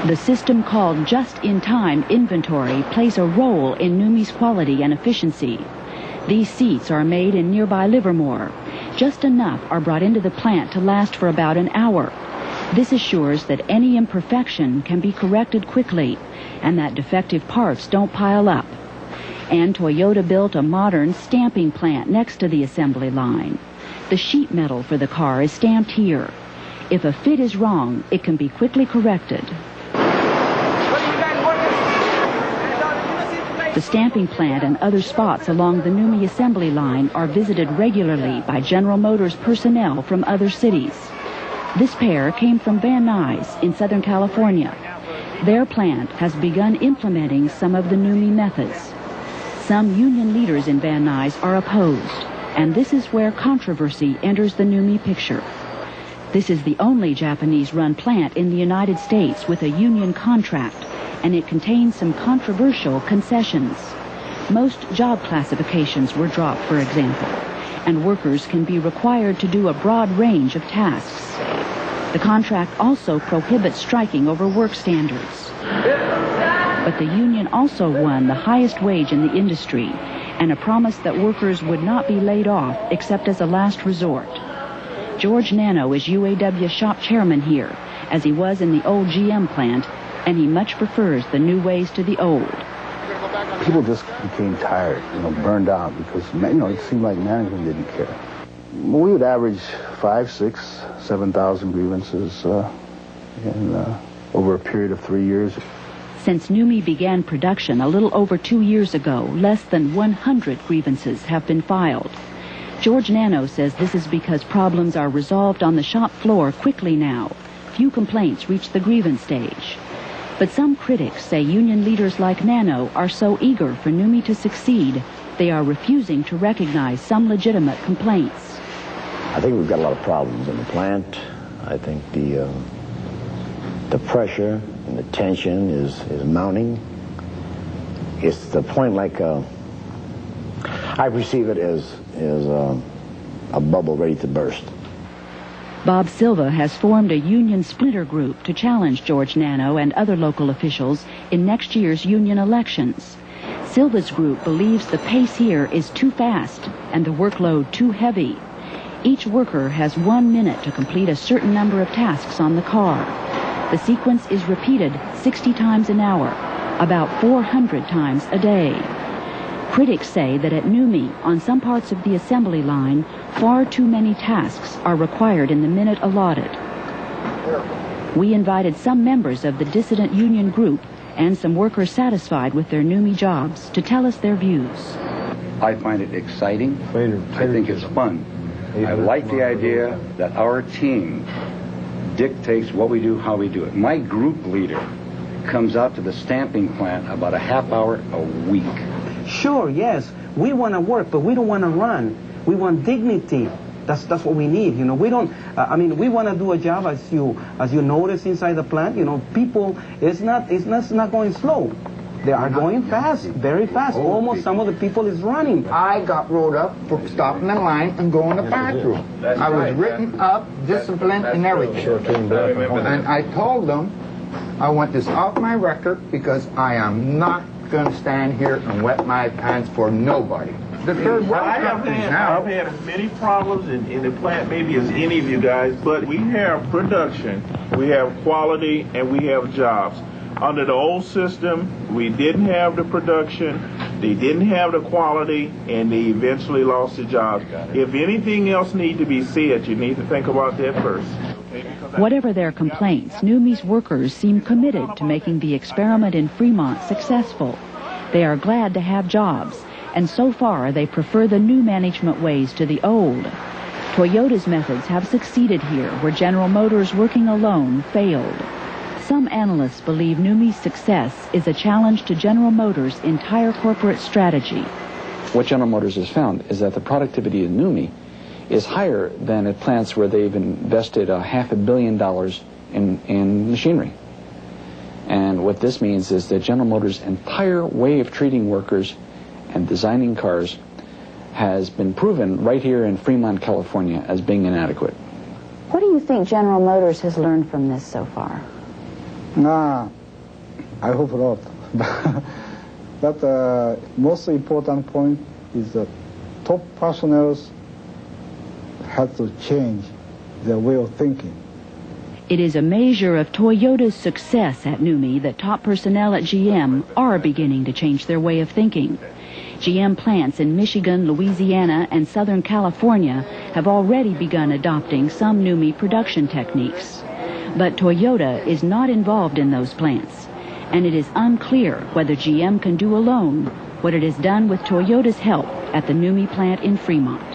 The system called just-in-time inventory plays a role in NUMMI's quality and efficiency. These seats are made in nearby Livermore. Just enough are brought into the plant to last for about an hour. This assures that any imperfection can be corrected quickly and that defective parts don't pile up. And Toyota built a modern stamping plant next to the assembly line. The sheet metal for the car is stamped here. If a fit is wrong, it can be quickly corrected. The stamping plant and other spots along the NUMMI assembly line are visited regularly by General Motors personnel from other cities. This pair came from Van Nuys in Southern California. Their plant has begun implementing some of the NUMMI methods. Some union leaders in Van Nuys are opposed, and this is where controversy enters the NUMMI picture. This is the only Japanese-run plant in the United States with a union contract, and it contains some controversial concessions. Most job classifications were dropped, for example, and workers can be required to do a broad range of tasks. The contract also prohibits striking over work standards. But the union also won the highest wage in the industry and a promise that workers would not be laid off except as a last resort. George Nano is UAW shop chairman here, as he was in the old GM plant, and he much prefers the new ways to the old. People just became tired, burned out, because, it seemed like management didn't care. We would average 5, 6, 7,000 grievances over a period of 3 years. Since NUMMI began production a little over 2 years ago, less than 100 grievances have been filed. George Nano says this is because problems are resolved on the shop floor quickly now. Few complaints reach the grievance stage. But some critics say union leaders like Nano are so eager for NUMMI to succeed, they are refusing to recognize some legitimate complaints. I think we've got a lot of problems in the plant. I think the pressure and the tension is mounting. It's the point like I perceive it as a bubble ready to burst. Bob Silva has formed a union splinter group to challenge George Nano and other local officials in next year's union elections. Silva's group believes the pace here is too fast and the workload too heavy. Each worker has 1 minute to complete a certain number of tasks on the car. The sequence is repeated 60 times an hour, about 400 times a day. Critics say that at NUMMI, on some parts of the assembly line, far too many tasks are required in the minute allotted. We invited some members of the dissident union group and some workers satisfied with their NUMMI jobs to tell us their views. I find it exciting. I think it's fun. I like the idea that our team dictates what we do, how we do it. My group leader comes out to the stamping plant about a half hour a week. Sure, yes, we want to work, but we don't want to run. We want dignity. That's what we need. We don't. We want to do a job as you notice inside the plant. People, it's not going slow. They are going fast, very fast. Almost some of the people is running. I got rolled up for stopping in line and going to the bathroom. I was written up, disciplined, and everything. And I told them I want this off my record because I am not going to stand here and wet my pants for nobody. The third world countries now. I've had as many problems in the plant maybe as any of you guys, but we have production, we have quality, and we have jobs. Under the old system, we didn't have the production, they didn't have the quality, and they eventually lost the jobs. If anything else needs to be said, you need to think about that first. Whatever their complaints, NUMMI's workers seem committed to making the experiment in Fremont successful. They are glad to have jobs, and so far they prefer the new management ways to the old. Toyota's methods have succeeded here, where General Motors working alone failed. Some analysts believe NUMMI's success is a challenge to General Motors' entire corporate strategy. What General Motors has found is that the productivity in NUMMI is higher than at plants where they've invested $500 million in machinery. And what this means is that General Motors' entire way of treating workers and designing cars has been proven right here in Fremont, California, as being inadequate. What do you think General Motors has learned from this so far? Nah, I hope not. But the most important point is that top personnel have to change their way of thinking. It is a measure of Toyota's success at NUMMI that top personnel at GM are beginning to change their way of thinking. GM plants in Michigan, Louisiana, and Southern California have already begun adopting some NUMMI production techniques. But Toyota is not involved in those plants, and it is unclear whether GM can do alone what it has done with Toyota's help at the NUMMI plant in Fremont.